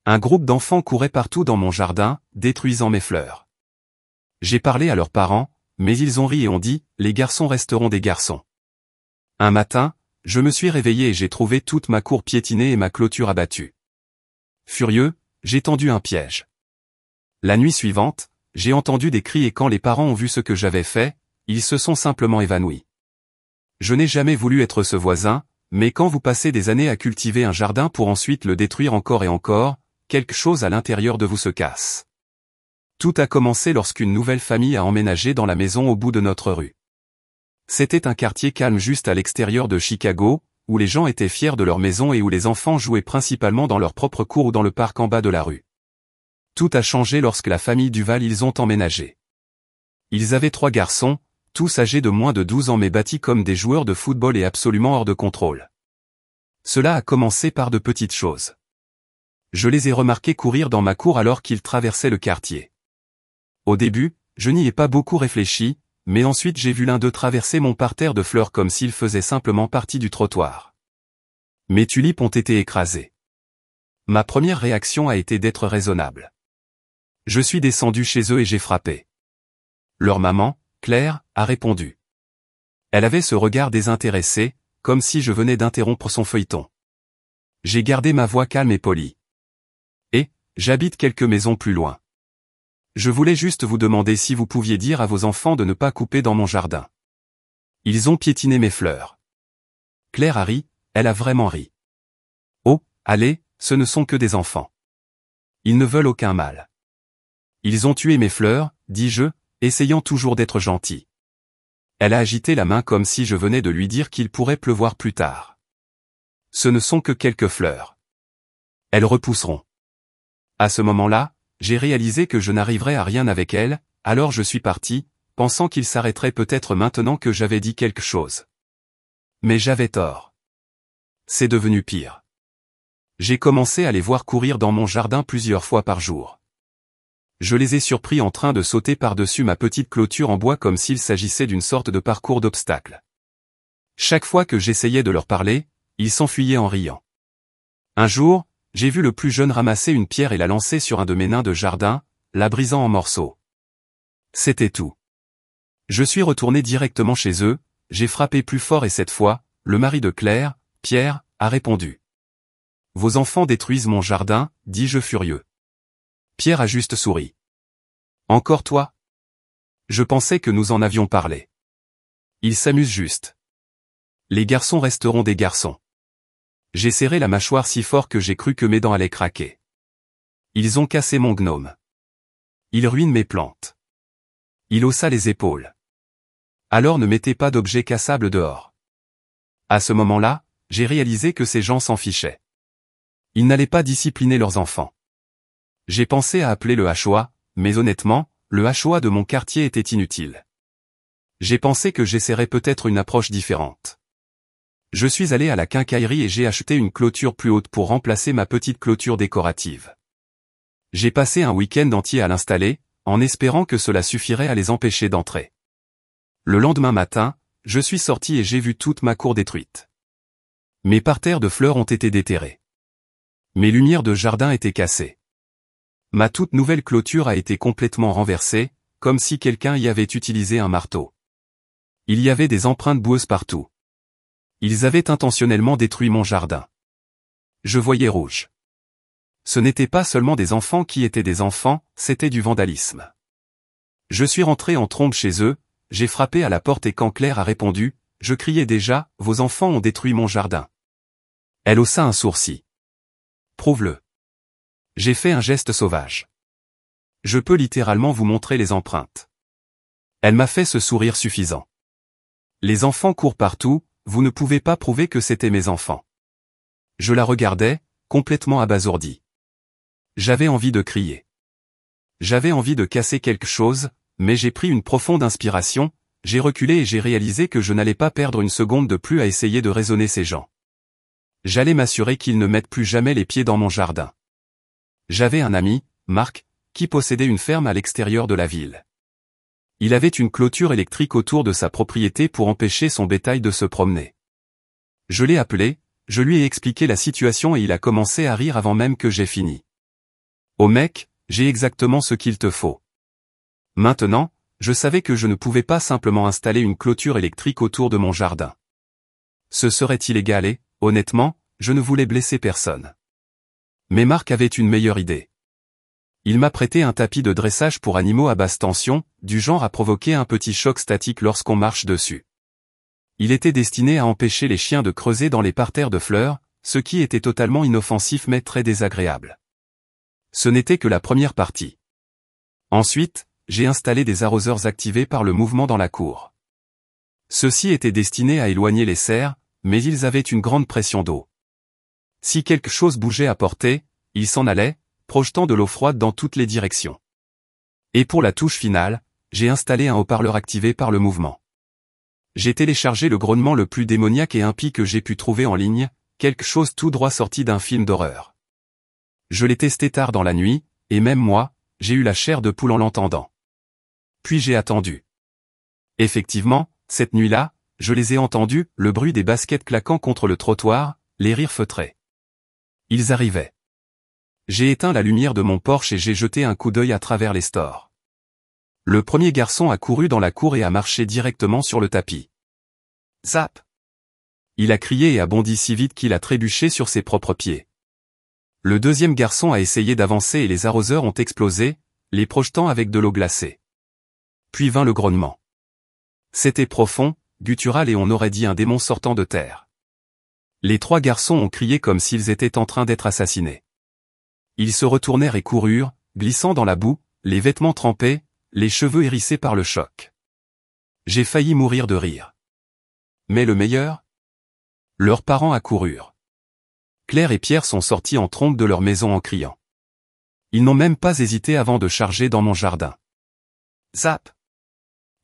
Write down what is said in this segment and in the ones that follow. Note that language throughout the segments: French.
Un groupe d'enfants courait partout dans mon jardin, détruisant mes fleurs. J'ai parlé à leurs parents, mais ils ont ri et ont dit, les garçons resteront des garçons. Un matin, je me suis réveillé et j'ai trouvé toute ma cour piétinée et ma clôture abattue. Furieux, j'ai tendu un piège. La nuit suivante, j'ai entendu des cris et quand les parents ont vu ce que j'avais fait, ils se sont simplement évanouis. Je n'ai jamais voulu être ce voisin, mais quand vous passez des années à cultiver un jardin pour ensuite le détruire encore et encore, quelque chose à l'intérieur de vous se casse. Tout a commencé lorsqu'une nouvelle famille a emménagé dans la maison au bout de notre rue. C'était un quartier calme juste à l'extérieur de Chicago, où les gens étaient fiers de leur maison et où les enfants jouaient principalement dans leur propre cour ou dans le parc en bas de la rue. Tout a changé lorsque la famille Duval ils ont emménagé. Ils avaient 3 garçons, tous âgés de moins de 12 ans mais bâtis comme des joueurs de football et absolument hors de contrôle. Cela a commencé par de petites choses. Je les ai remarqués courir dans ma cour alors qu'ils traversaient le quartier. Au début, je n'y ai pas beaucoup réfléchi, mais ensuite j'ai vu l'un d'eux traverser mon parterre de fleurs comme s'il faisait simplement partie du trottoir. Mes tulipes ont été écrasées. Ma première réaction a été d'être raisonnable. Je suis descendu chez eux et j'ai frappé. Leur maman, Claire, a répondu. Elle avait ce regard désintéressé, comme si je venais d'interrompre son feuilleton. J'ai gardé ma voix calme et polie. Et, j'habite quelques maisons plus loin. Je voulais juste vous demander si vous pouviez dire à vos enfants de ne pas couper dans mon jardin. Ils ont piétiné mes fleurs. Claire a ri, elle a vraiment ri. Oh, allez, ce ne sont que des enfants. Ils ne veulent aucun mal. Ils ont tué mes fleurs, dis-je, essayant toujours d'être gentil. Elle a agité la main comme si je venais de lui dire qu'il pourrait pleuvoir plus tard. Ce ne sont que quelques fleurs. Elles repousseront. À ce moment-là, j'ai réalisé que je n'arriverais à rien avec elles, alors je suis parti, pensant qu'il s'arrêterait peut-être maintenant que j'avais dit quelque chose. Mais j'avais tort. C'est devenu pire. J'ai commencé à les voir courir dans mon jardin plusieurs fois par jour. Je les ai surpris en train de sauter par-dessus ma petite clôture en bois comme s'il s'agissait d'une sorte de parcours d'obstacles. Chaque fois que j'essayais de leur parler, ils s'enfuyaient en riant. Un jour, j'ai vu le plus jeune ramasser une pierre et la lancer sur un de mes nains de jardin, la brisant en morceaux. C'était tout. Je suis retourné directement chez eux, j'ai frappé plus fort et cette fois, le mari de Claire, Pierre, a répondu. « Vos enfants détruisent mon jardin, dis-je furieux. » Pierre a juste souri. « Encore toi ? Je pensais que nous en avions parlé. Ils s'amusent juste. Les garçons resteront des garçons. » J'ai serré la mâchoire si fort que j'ai cru que mes dents allaient craquer. Ils ont cassé mon gnome. Ils ruinent mes plantes. Il haussa les épaules. Alors ne mettez pas d'objets cassables dehors. À ce moment-là, j'ai réalisé que ces gens s'en fichaient. Ils n'allaient pas discipliner leurs enfants. J'ai pensé à appeler le HOA, mais honnêtement, le HOA de mon quartier était inutile. J'ai pensé que j'essaierais peut-être une approche différente. Je suis allé à la quincaillerie et j'ai acheté une clôture plus haute pour remplacer ma petite clôture décorative. J'ai passé un week-end entier à l'installer, en espérant que cela suffirait à les empêcher d'entrer. Le lendemain matin, je suis sorti et j'ai vu toute ma cour détruite. Mes parterres de fleurs ont été déterrés. Mes lumières de jardin étaient cassées. Ma toute nouvelle clôture a été complètement renversée, comme si quelqu'un y avait utilisé un marteau. Il y avait des empreintes boueuses partout. Ils avaient intentionnellement détruit mon jardin. Je voyais rouge. Ce n'étaient pas seulement des enfants qui étaient des enfants, c'était du vandalisme. Je suis rentré en trombe chez eux, j'ai frappé à la porte et quand Claire a répondu, je criais déjà, « Vos enfants ont détruit mon jardin. » Elle haussa un sourcil. « Prouve-le. » J'ai fait un geste sauvage. Je peux littéralement vous montrer les empreintes. Elle m'a fait ce sourire suffisant. Les enfants courent partout, vous ne pouvez pas prouver que c'était mes enfants. Je la regardais, complètement abasourdi. J'avais envie de crier. J'avais envie de casser quelque chose, mais j'ai pris une profonde inspiration, j'ai reculé et j'ai réalisé que je n'allais pas perdre une seconde de plus à essayer de raisonner ces gens. J'allais m'assurer qu'ils ne mettent plus jamais les pieds dans mon jardin. J'avais un ami, Marc, qui possédait une ferme à l'extérieur de la ville. Il avait une clôture électrique autour de sa propriété pour empêcher son bétail de se promener. Je l'ai appelé, je lui ai expliqué la situation et il a commencé à rire avant même que j'aie fini. Oh mec, j'ai exactement ce qu'il te faut. Maintenant, je savais que je ne pouvais pas simplement installer une clôture électrique autour de mon jardin. Ce serait illégal et, honnêtement, je ne voulais blesser personne. Mais Marc avait une meilleure idée. Il m'a prêté un tapis de dressage pour animaux à basse tension, du genre à provoquer un petit choc statique lorsqu'on marche dessus. Il était destiné à empêcher les chiens de creuser dans les parterres de fleurs, ce qui était totalement inoffensif mais très désagréable. Ce n'était que la première partie. Ensuite, j'ai installé des arroseurs activés par le mouvement dans la cour. Ceux-ci étaient destinés à éloigner les cerfs, mais ils avaient une grande pression d'eau. Si quelque chose bougeait à portée, ils s'en allaient, projetant de l'eau froide dans toutes les directions. Et pour la touche finale, j'ai installé un haut-parleur activé par le mouvement. J'ai téléchargé le grognement le plus démoniaque et impie que j'ai pu trouver en ligne, quelque chose tout droit sorti d'un film d'horreur. Je l'ai testé tard dans la nuit, et même moi, j'ai eu la chair de poule en l'entendant. Puis j'ai attendu. Effectivement, cette nuit-là, je les ai entendus, le bruit des baskets claquant contre le trottoir, les rires feutrés. Ils arrivaient. J'ai éteint la lumière de mon Porsche et j'ai jeté un coup d'œil à travers les stores. Le premier garçon a couru dans la cour et a marché directement sur le tapis. Zap! Il a crié et a bondi si vite qu'il a trébuché sur ses propres pieds. Le deuxième garçon a essayé d'avancer et les arroseurs ont explosé, les projetant avec de l'eau glacée. Puis vint le grognement. C'était profond, guttural et on aurait dit un démon sortant de terre. Les trois garçons ont crié comme s'ils étaient en train d'être assassinés. Ils se retournèrent et coururent, glissant dans la boue, les vêtements trempés, les cheveux hérissés par le choc. J'ai failli mourir de rire. Mais le meilleur? Leurs parents accoururent. Claire et Pierre sont sortis en trombe de leur maison en criant. Ils n'ont même pas hésité avant de charger dans mon jardin. Zap!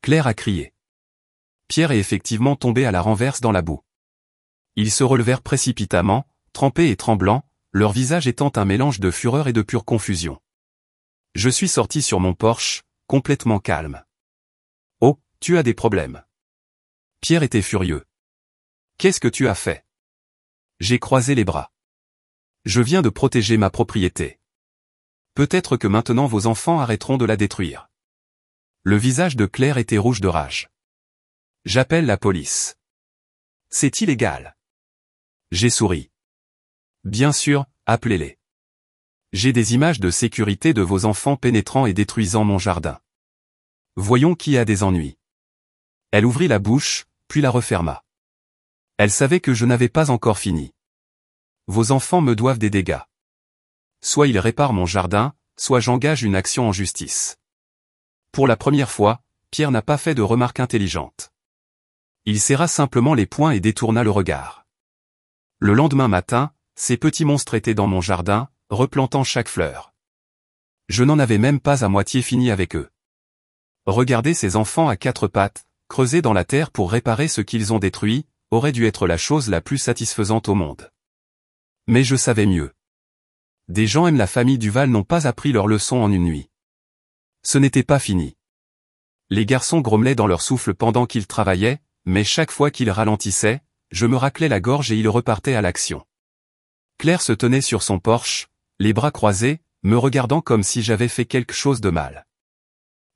Claire a crié. Pierre est effectivement tombé à la renverse dans la boue. Ils se relevèrent précipitamment, trempés et tremblants, leur visage étant un mélange de fureur et de pure confusion. Je suis sorti sur mon Porsche, complètement calme. Oh, tu as des problèmes. Pierre était furieux. Qu'est-ce que tu as fait? J'ai croisé les bras. Je viens de protéger ma propriété. Peut-être que maintenant vos enfants arrêteront de la détruire. Le visage de Claire était rouge de rage. J'appelle la police. C'est illégal. J'ai souri. Bien sûr, appelez-les. J'ai des images de sécurité de vos enfants pénétrant et détruisant mon jardin. Voyons qui a des ennuis. Elle ouvrit la bouche, puis la referma. Elle savait que je n'avais pas encore fini. Vos enfants me doivent des dégâts. Soit ils réparent mon jardin, soit j'engage une action en justice. Pour la première fois, Pierre n'a pas fait de remarque intelligente. Il serra simplement les poings et détourna le regard. Le lendemain matin, ces petits monstres étaient dans mon jardin, replantant chaque fleur. Je n'en avais même pas à moitié fini avec eux. Regarder ces enfants à quatre pattes, creuser dans la terre pour réparer ce qu'ils ont détruit, aurait dû être la chose la plus satisfaisante au monde. Mais je savais mieux. Des gens aiment la famille Duval n'ont pas appris leur leçon en une nuit. Ce n'était pas fini. Les garçons grommelaient dans leur souffle pendant qu'ils travaillaient, mais chaque fois qu'ils ralentissaient, je me raclais la gorge et ils repartaient à l'action. Claire se tenait sur son Porsche, les bras croisés, me regardant comme si j'avais fait quelque chose de mal.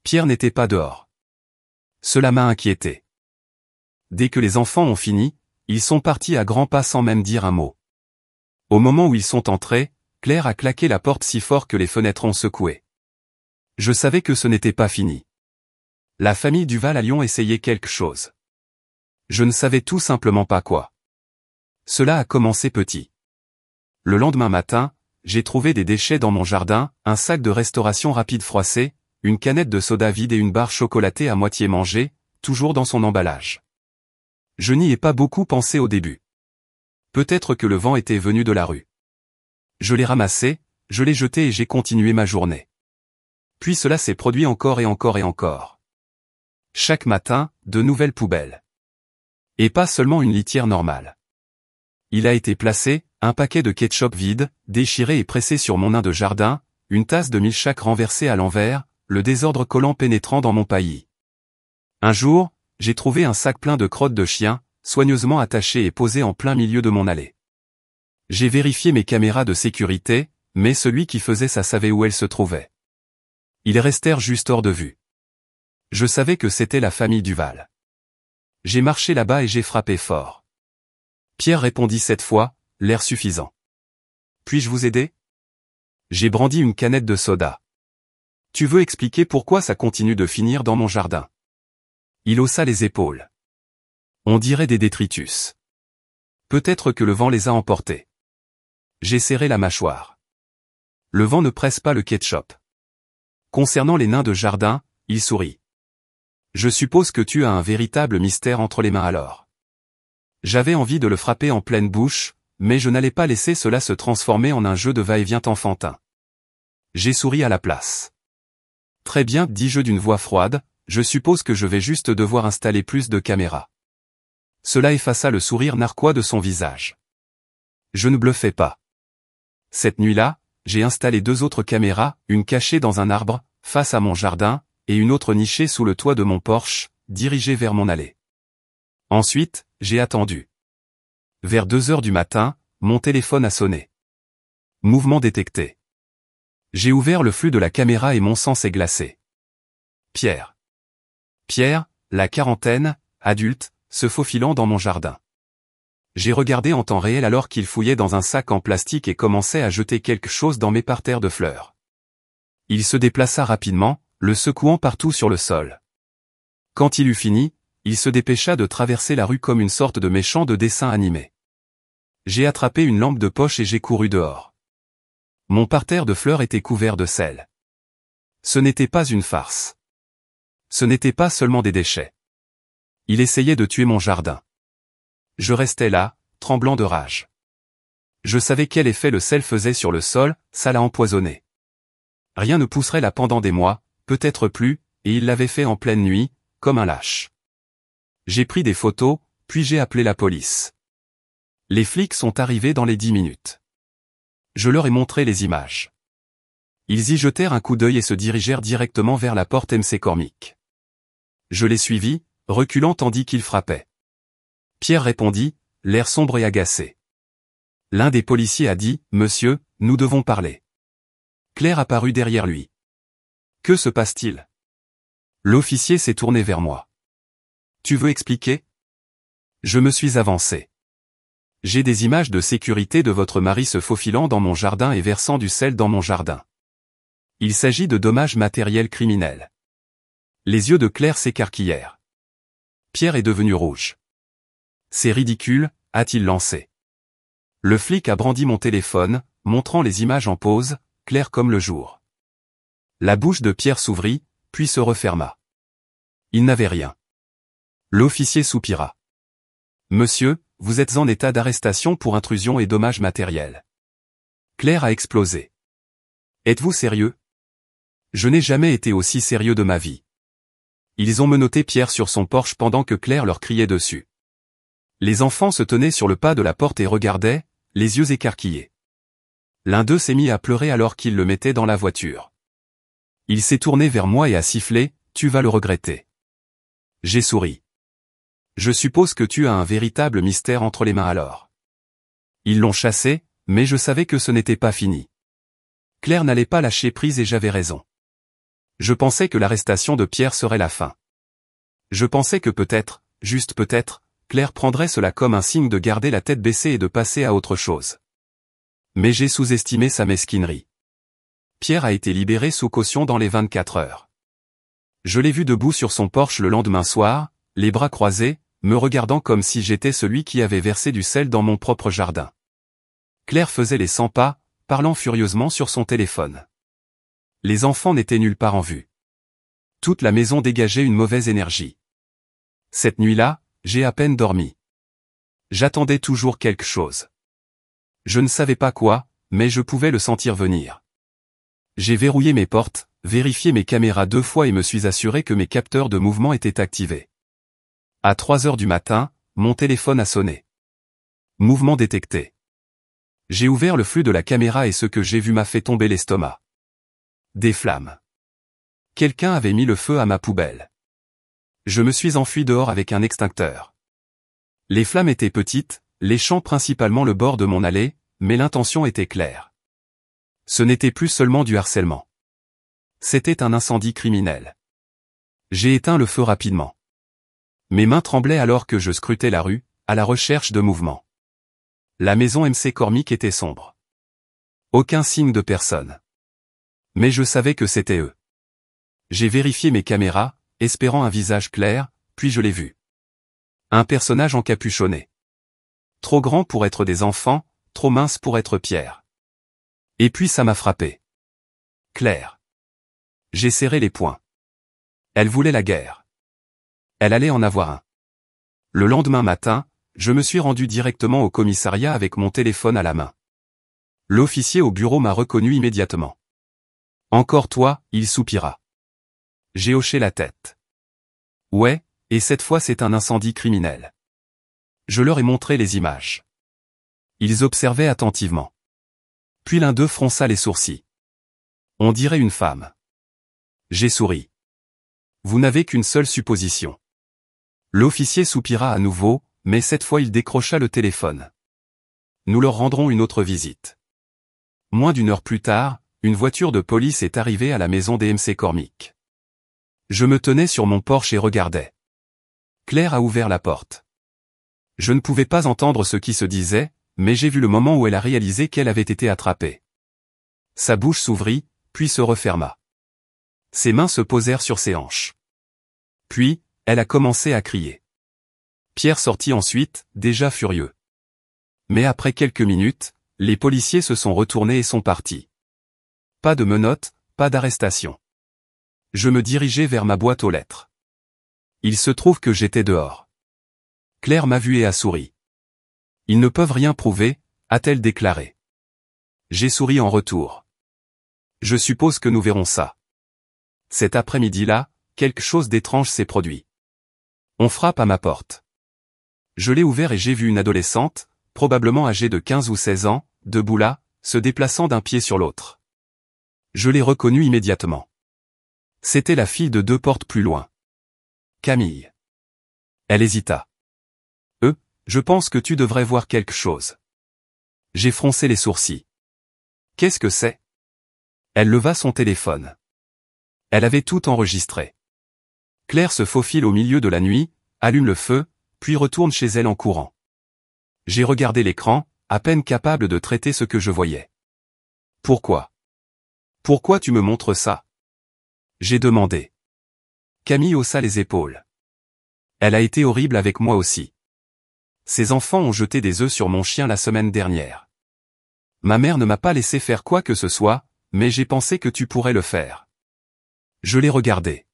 Pierre n'était pas dehors. Cela m'a inquiété. Dès que les enfants ont fini, ils sont partis à grands pas sans même dire un mot. Au moment où ils sont entrés, Claire a claqué la porte si fort que les fenêtres ont secoué. Je savais que ce n'était pas fini. La famille Duval à Lyon essayait quelque chose. Je ne savais tout simplement pas quoi. Cela a commencé petit. Le lendemain matin, j'ai trouvé des déchets dans mon jardin, un sac de restauration rapide froissé, une canette de soda vide et une barre chocolatée à moitié mangée, toujours dans son emballage. Je n'y ai pas beaucoup pensé au début. Peut-être que le vent était venu de la rue. Je l'ai ramassé, je l'ai jeté et j'ai continué ma journée. Puis cela s'est produit encore et encore et encore. Chaque matin, de nouvelles poubelles. Et pas seulement une litière normale. Il a été placé, un paquet de ketchup vide, déchiré et pressé sur mon nain de jardin, une tasse de milkshake renversée à l'envers, le désordre collant pénétrant dans mon paillis. Un jour, j'ai trouvé un sac plein de crottes de chien, soigneusement attaché et posé en plein milieu de mon allée. J'ai vérifié mes caméras de sécurité, mais celui qui faisait ça savait où elle se trouvait. Ils restèrent juste hors de vue. Je savais que c'était la famille Duval. J'ai marché là-bas et j'ai frappé fort. Pierre répondit cette fois, l'air suffisant. Puis-je vous aider? J'ai brandi une canette de soda. Tu veux expliquer pourquoi ça continue de finir dans mon jardin? Il haussa les épaules. On dirait des détritus. Peut-être que le vent les a emportés. J'ai serré la mâchoire. Le vent ne presse pas le ketchup. Concernant les nains de jardin, il sourit. Je suppose que tu as un véritable mystère entre les mains alors. J'avais envie de le frapper en pleine bouche, mais je n'allais pas laisser cela se transformer en un jeu de va-et-vient enfantin. J'ai souri à la place. Très bien, dis-je d'une voix froide, je suppose que je vais juste devoir installer plus de caméras. Cela effaça le sourire narquois de son visage. Je ne bluffais pas. Cette nuit-là, j'ai installé 2 autres caméras, une cachée dans un arbre, face à mon jardin, et une autre nichée sous le toit de mon Porsche, dirigée vers mon allée. Ensuite, j'ai attendu. Vers 2 heures du matin, mon téléphone a sonné. Mouvement détecté. J'ai ouvert le flux de la caméra et mon sang s'est glacé. Pierre. Pierre, la quarantaine, adulte, se faufilant dans mon jardin. J'ai regardé en temps réel alors qu'il fouillait dans un sac en plastique et commençait à jeter quelque chose dans mes parterres de fleurs. Il se déplaça rapidement, le secouant partout sur le sol. Quand il eut fini, il se dépêcha de traverser la rue comme une sorte de méchant de dessin animé. J'ai attrapé une lampe de poche et j'ai couru dehors. Mon parterre de fleurs était couvert de sel. Ce n'était pas une farce. Ce n'était pas seulement des déchets. Il essayait de tuer mon jardin. Je restais là, tremblant de rage. Je savais quel effet le sel faisait sur le sol, ça l'a empoisonné. Rien ne pousserait là pendant des mois, peut-être plus, et il l'avait fait en pleine nuit, comme un lâche. J'ai pris des photos, puis j'ai appelé la police. Les flics sont arrivés dans les 10 minutes. Je leur ai montré les images. Ils y jetèrent un coup d'œil et se dirigèrent directement vers la porte McCormick. Je les suivis, reculant tandis qu'ils frappaient. Pierre répondit, l'air sombre et agacé. L'un des policiers a dit, « Monsieur, nous devons parler. » Claire apparut derrière lui. « Que se passe-t-il » L'officier s'est tourné vers moi. « Tu veux expliquer » Je me suis avancé. « J'ai des images de sécurité de votre mari se faufilant dans mon jardin et versant du sel dans mon jardin. Il s'agit de dommages matériels criminels. » Les yeux de Claire s'écarquillèrent. Pierre est devenu rouge. « C'est ridicule » a-t-il lancé. Le flic a brandi mon téléphone, montrant les images en pause, claires comme le jour. La bouche de Pierre s'ouvrit, puis se referma. Il n'avait rien. L'officier soupira. « Monsieur, vous êtes en état d'arrestation pour intrusion et dommages matériels. » Claire a explosé. « Êtes-vous sérieux ? Je n'ai jamais été aussi sérieux de ma vie. » Ils ont menotté Pierre sur son Porsche pendant que Claire leur criait dessus. Les enfants se tenaient sur le pas de la porte et regardaient, les yeux écarquillés. L'un d'eux s'est mis à pleurer alors qu'il le mettait dans la voiture. Il s'est tourné vers moi et a sifflé, « Tu vas le regretter. » J'ai souri. Je suppose que tu as un véritable mystère entre les mains alors. Ils l'ont chassé, mais je savais que ce n'était pas fini. Claire n'allait pas lâcher prise et j'avais raison. Je pensais que l'arrestation de Pierre serait la fin. Je pensais que peut-être, juste peut-être, Claire prendrait cela comme un signe de garder la tête baissée et de passer à autre chose. Mais j'ai sous-estimé sa mesquinerie. Pierre a été libéré sous caution dans les 24 heures. Je l'ai vu debout sur son Porsche le lendemain soir, les bras croisés, me regardant comme si j'étais celui qui avait versé du sel dans mon propre jardin. Claire faisait les 100 pas, parlant furieusement sur son téléphone. Les enfants n'étaient nulle part en vue. Toute la maison dégageait une mauvaise énergie. Cette nuit-là, j'ai à peine dormi. J'attendais toujours quelque chose. Je ne savais pas quoi, mais je pouvais le sentir venir. J'ai verrouillé mes portes, vérifié mes caméras 2 fois et me suis assuré que mes capteurs de mouvement étaient activés. À 3 heures du matin, mon téléphone a sonné. Mouvement détecté. J'ai ouvert le flux de la caméra et ce que j'ai vu m'a fait tomber l'estomac. Des flammes. Quelqu'un avait mis le feu à ma poubelle. Je me suis enfui dehors avec un extincteur. Les flammes étaient petites, léchant principalement le bord de mon allée, mais l'intention était claire. Ce n'était plus seulement du harcèlement. C'était un incendie criminel. J'ai éteint le feu rapidement. Mes mains tremblaient alors que je scrutais la rue, à la recherche de mouvement. La maison MC Cormick était sombre. Aucun signe de personne. Mais je savais que c'était eux. J'ai vérifié mes caméras, espérant un visage clair, puis je l'ai vu. Un personnage encapuchonné. Trop grand pour être des enfants, trop mince pour être Pierre. Et puis ça m'a frappé. Claire. J'ai serré les poings. Elle voulait la guerre. Elle allait en avoir un. Le lendemain matin, je me suis rendu directement au commissariat avec mon téléphone à la main. L'officier au bureau m'a reconnu immédiatement. Encore toi, il soupira. J'ai hoché la tête. Ouais, et cette fois c'est un incendie criminel. Je leur ai montré les images. Ils observaient attentivement. Puis l'un d'eux fronça les sourcils. On dirait une femme. J'ai souri. Vous n'avez qu'une seule supposition. L'officier soupira à nouveau, mais cette fois il décrocha le téléphone. Nous leur rendrons une autre visite. Moins d'une heure plus tard, une voiture de police est arrivée à la maison des MC Cormick. Je me tenais sur mon porche et regardais. Claire a ouvert la porte. Je ne pouvais pas entendre ce qui se disait, mais j'ai vu le moment où elle a réalisé qu'elle avait été attrapée. Sa bouche s'ouvrit, puis se referma. Ses mains se posèrent sur ses hanches. Puis, elle a commencé à crier. Pierre sortit ensuite, déjà furieux. Mais après quelques minutes, les policiers se sont retournés et sont partis. Pas de menottes, pas d'arrestation. Je me dirigeais vers ma boîte aux lettres. Il se trouve que j'étais dehors. Claire m'a vu et a souri. Ils ne peuvent rien prouver, a-t-elle déclaré. J'ai souri en retour. Je suppose que nous verrons ça. Cet après-midi-là, quelque chose d'étrange s'est produit. On frappe à ma porte. Je l'ai ouvert et j'ai vu une adolescente, probablement âgée de 15 ou 16 ans, debout là, se déplaçant d'un pied sur l'autre. Je l'ai reconnue immédiatement. C'était la fille de 2 portes plus loin. Camille. Elle hésita. Je pense que tu devrais voir quelque chose. J'ai froncé les sourcils. Qu'est-ce que c'est? Elle leva son téléphone. Elle avait tout enregistré. Claire se faufile au milieu de la nuit, allume le feu, puis retourne chez elle en courant. J'ai regardé l'écran, à peine capable de traiter ce que je voyais. Pourquoi? Pourquoi tu me montres ça? J'ai demandé. Camille haussa les épaules. Elle a été horrible avec moi aussi. Ses enfants ont jeté des œufs sur mon chien la semaine dernière. Ma mère ne m'a pas laissé faire quoi que ce soit, mais j'ai pensé que tu pourrais le faire. Je l'ai regardé.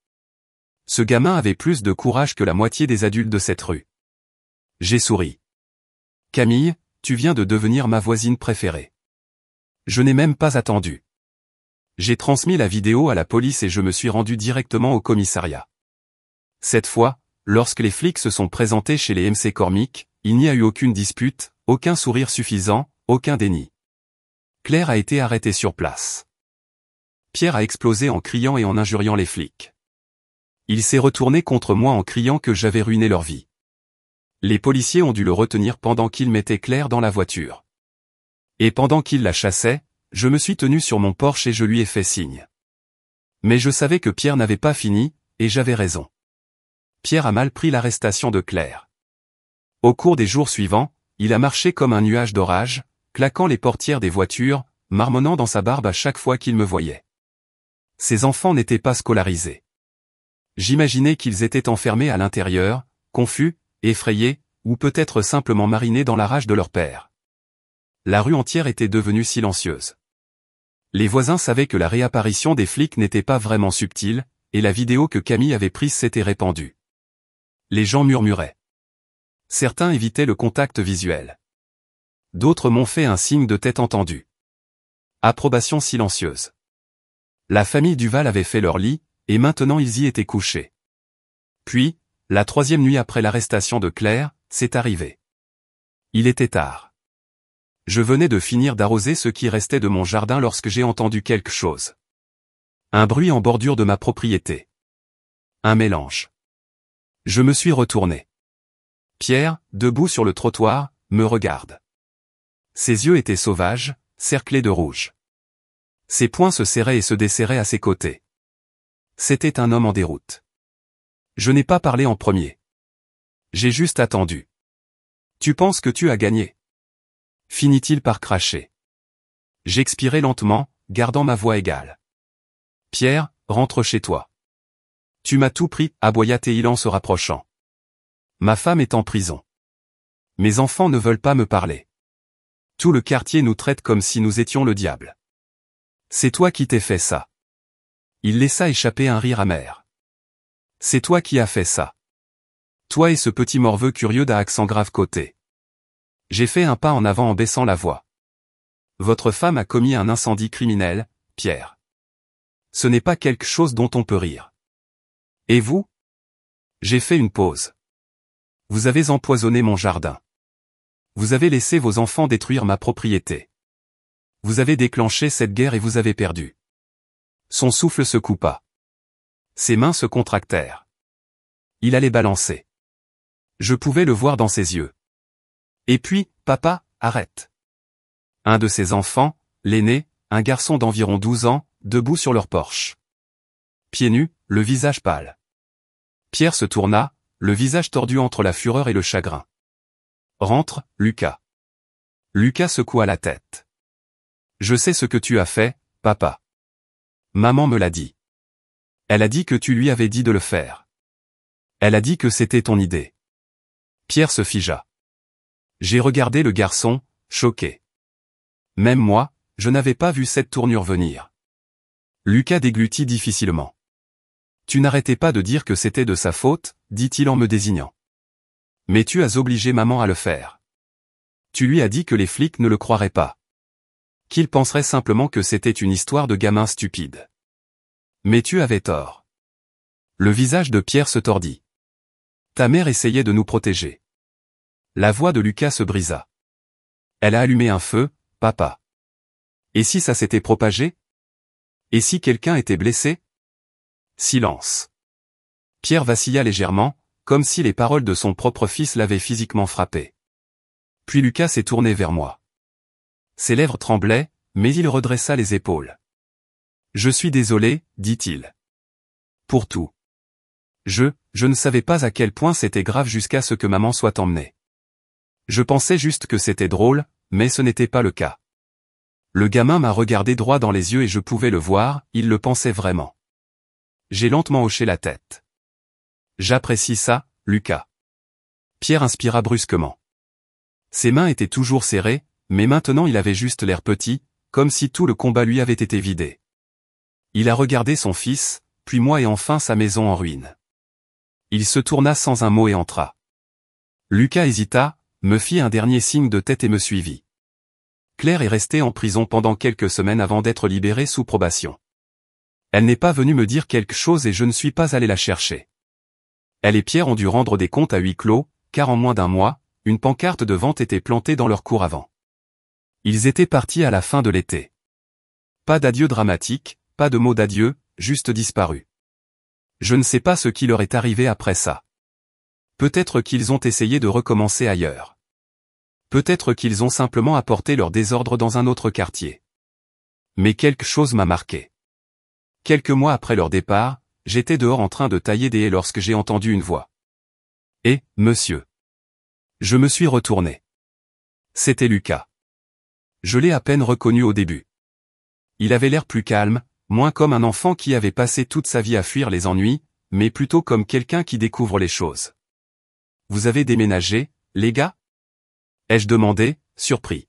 Ce gamin avait plus de courage que la moitié des adultes de cette rue. J'ai souri. Camille, tu viens de devenir ma voisine préférée. Je n'ai même pas attendu. J'ai transmis la vidéo à la police et je me suis rendu directement au commissariat. Cette fois, lorsque les flics se sont présentés chez les MC Cormick, il n'y a eu aucune dispute, aucun sourire suffisant, aucun déni. Claire a été arrêtée sur place. Pierre a explosé en criant et en injuriant les flics. Il s'est retourné contre moi en criant que j'avais ruiné leur vie. Les policiers ont dû le retenir pendant qu'il mettait Claire dans la voiture. Et pendant qu'il la chassait, je me suis tenu sur mon porche et je lui ai fait signe. Mais je savais que Pierre n'avait pas fini, et j'avais raison. Pierre a mal pris l'arrestation de Claire. Au cours des jours suivants, il a marché comme un nuage d'orage, claquant les portières des voitures, marmonnant dans sa barbe à chaque fois qu'il me voyait. Ses enfants n'étaient pas scolarisés. J'imaginais qu'ils étaient enfermés à l'intérieur, confus, effrayés, ou peut-être simplement marinés dans la rage de leur père. La rue entière était devenue silencieuse. Les voisins savaient que la réapparition des flics n'était pas vraiment subtile, et la vidéo que Camille avait prise s'était répandue. Les gens murmuraient. Certains évitaient le contact visuel. D'autres m'ont fait un signe de tête entendu. Approbation silencieuse. La famille Duval avait fait leur lit, et maintenant ils y étaient couchés. Puis, la 3e nuit après l'arrestation de Claire, c'est arrivé. Il était tard. Je venais de finir d'arroser ce qui restait de mon jardin lorsque j'ai entendu quelque chose. Un bruit en bordure de ma propriété. Un mélange. Je me suis retourné. Pierre, debout sur le trottoir, me regarde. Ses yeux étaient sauvages, cerclés de rouge. Ses poings se serraient et se desserraient à ses côtés. C'était un homme en déroute. Je n'ai pas parlé en premier. J'ai juste attendu. Tu penses que tu as gagné? Finit-il par cracher. J'expirai lentement, gardant ma voix égale. Pierre, rentre chez toi. Tu m'as tout pris, aboya-t-il en se rapprochant. Ma femme est en prison. Mes enfants ne veulent pas me parler. Tout le quartier nous traite comme si nous étions le diable. C'est toi qui t'es fait ça. Il laissa échapper un rire amer. C'est toi qui as fait ça. Toi et ce petit morveux curieux d'un accent grave côté. J'ai fait un pas en avant en baissant la voix. Votre femme a commis un incendie criminel, Pierre. Ce n'est pas quelque chose dont on peut rire. Et vous? J'ai fait une pause. Vous avez empoisonné mon jardin. Vous avez laissé vos enfants détruire ma propriété. Vous avez déclenché cette guerre et vous avez perdu. Son souffle se coupa. Ses mains se contractèrent. Il allait balancer. Je pouvais le voir dans ses yeux. Et puis, papa, arrête. Un de ses enfants, l'aîné, un garçon d'environ 12 ans, debout sur leur porche. Pieds nus, le visage pâle. Pierre se tourna, le visage tordu entre la fureur et le chagrin. Rentre, Lucas. Lucas secoua la tête. Je sais ce que tu as fait, papa. Maman me l'a dit. Elle a dit que tu lui avais dit de le faire. Elle a dit que c'était ton idée. Pierre se figea. J'ai regardé le garçon, choqué. Même moi, je n'avais pas vu cette tournure venir. Lucas déglutit difficilement. Tu n'arrêtais pas de dire que c'était de sa faute, dit-il en me désignant. Mais tu as obligé maman à le faire. Tu lui as dit que les flics ne le croiraient pas. Qu'ils penseraient simplement que c'était une histoire de gamin stupide. Mais tu avais tort. Le visage de Pierre se tordit. Ta mère essayait de nous protéger. La voix de Lucas se brisa. Elle a allumé un feu, papa. Et si ça s'était propagé? Et si quelqu'un était blessé? Silence. Pierre vacilla légèrement, comme si les paroles de son propre fils l'avaient physiquement frappé. Puis Lucas s'est tourné vers moi. Ses lèvres tremblaient, mais il redressa les épaules. Je suis désolé, dit-il. Pour tout. Je ne savais pas à quel point c'était grave jusqu'à ce que maman soit emmenée. Je pensais juste que c'était drôle, mais ce n'était pas le cas. Le gamin m'a regardé droit dans les yeux et je pouvais le voir, il le pensait vraiment. J'ai lentement hoché la tête. J'apprécie ça, Lucas. Pierre inspira brusquement. Ses mains étaient toujours serrées, mais maintenant il avait juste l'air petit, comme si tout le combat lui avait été vidé. Il a regardé son fils, puis moi et enfin sa maison en ruine. Il se tourna sans un mot et entra. Lucas hésita, me fit un dernier signe de tête et me suivit. Claire est restée en prison pendant quelques semaines avant d'être libérée sous probation. Elle n'est pas venue me dire quelque chose et je ne suis pas allé la chercher. Elle et Pierre ont dû rendre des comptes à huis clos, car en moins d'un mois, une pancarte de vente était plantée dans leur cour avant. Ils étaient partis à la fin de l'été. Pas d'adieu dramatique, pas de mots d'adieu, juste disparus. Je ne sais pas ce qui leur est arrivé après ça. Peut-être qu'ils ont essayé de recommencer ailleurs. Peut-être qu'ils ont simplement apporté leur désordre dans un autre quartier. Mais quelque chose m'a marqué. Quelques mois après leur départ, j'étais dehors en train de tailler des haies lorsque j'ai entendu une voix. « Eh, monsieur !» Je me suis retourné. C'était Lucas. Je l'ai à peine reconnu au début. Il avait l'air plus calme, moins comme un enfant qui avait passé toute sa vie à fuir les ennuis, mais plutôt comme quelqu'un qui découvre les choses. « Vous avez déménagé, les gars ?» ai-je demandé, surpris.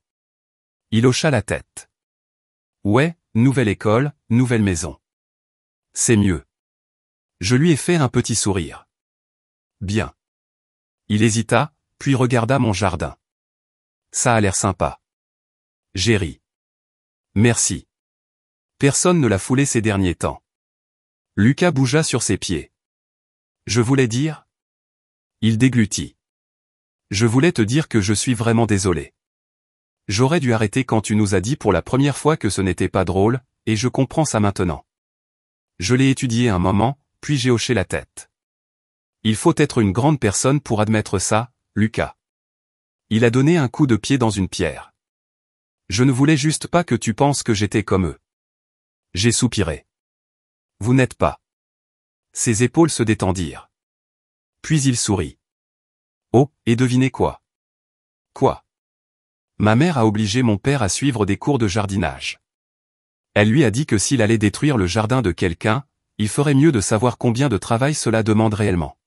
Il hocha la tête. « Ouais, nouvelle école, nouvelle maison. C'est mieux. » Je lui ai fait un petit sourire. « Bien. » Il hésita, puis regarda mon jardin. « Ça a l'air sympa. » J'ai ri. « Merci. » Personne ne l'a foulé ces derniers temps. Lucas bougea sur ses pieds. « Je voulais dire ?» Il déglutit. « Je voulais te dire que je suis vraiment désolé. J'aurais dû arrêter quand tu nous as dit pour la première fois que ce n'était pas drôle, et je comprends ça maintenant. » Je l'ai étudié un moment, puis j'ai hoché la tête. « Il faut être une grande personne pour admettre ça, Lucas. » Il a donné un coup de pied dans une pierre. « Je ne voulais juste pas que tu penses que j'étais comme eux. J'ai soupiré. Vous n'êtes pas. Ses épaules se détendirent. Puis il sourit. Oh, et devinez quoi? Quoi? Ma mère a obligé mon père à suivre des cours de jardinage. Elle lui a dit que s'il allait détruire le jardin de quelqu'un, il ferait mieux de savoir combien de travail cela demande réellement.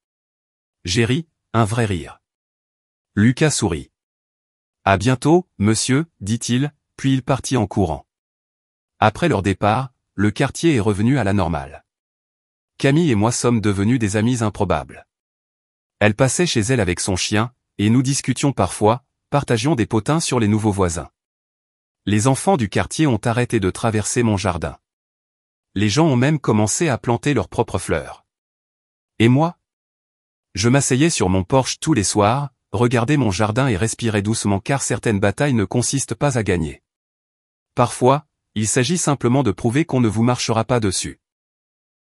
J'ai ri, un vrai rire. Lucas sourit. À bientôt, monsieur, dit-il, puis il partit en courant. Après leur départ, le quartier est revenu à la normale. Camille et moi sommes devenus des amis improbables. Elle passait chez elle avec son chien, et nous discutions parfois, partagions des potins sur les nouveaux voisins. Les enfants du quartier ont arrêté de traverser mon jardin. Les gens ont même commencé à planter leurs propres fleurs. Et moi? Je m'asseyais sur mon porche tous les soirs, regardais mon jardin et respirais doucement car certaines batailles ne consistent pas à gagner. Parfois, il s'agit simplement de prouver qu'on ne vous marchera pas dessus.